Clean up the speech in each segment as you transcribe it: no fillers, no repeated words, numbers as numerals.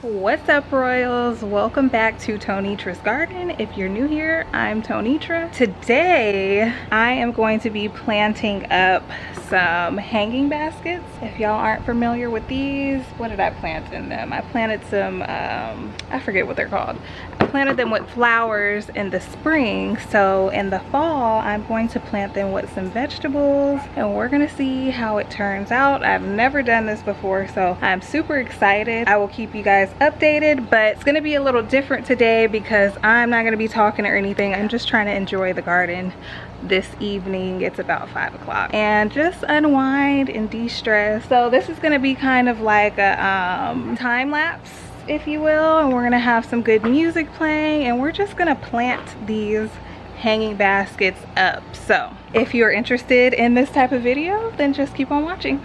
What's up, Royals? Welcome back to Tonetrasgarden. If you're new here, I'm Tonetra. Today I am going to be planting up some hanging baskets. If y'all aren't familiar with these, what did I plant in them? I planted some I forget what they're called. I planted them with flowers in the spring, so in the fall I'm going to plant them with some vegetables and we're gonna see how it turns out. I've never done this before, so I'm super excited. I will keep you guys updated, but it's gonna be a little different today because I'm not gonna be talking or anything. I'm just trying to enjoy the garden this evening. It's about 5 o'clock and just unwind and de-stress. So this is gonna be kind of like a time lapse, if you will, and we're gonna have some good music playing and we're just gonna plant these hanging baskets up. So if you're interested in this type of video, then just keep on watching.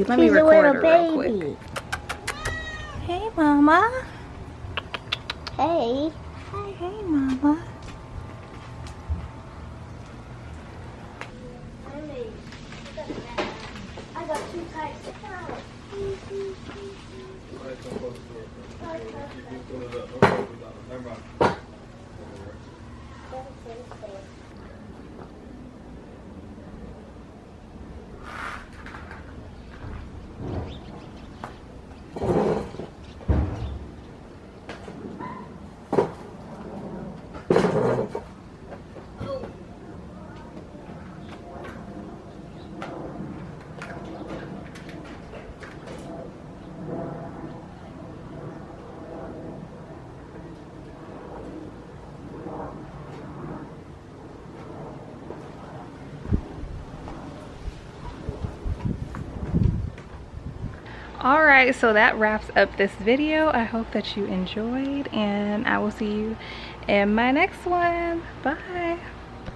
baby. Let me record her real quick. Hey, Mama. Hey. Hi, hey, Mama. I got 2 types of flowers. Alright, so that wraps up this video. I hope that you enjoyed, and I will see you in my next one. Bye.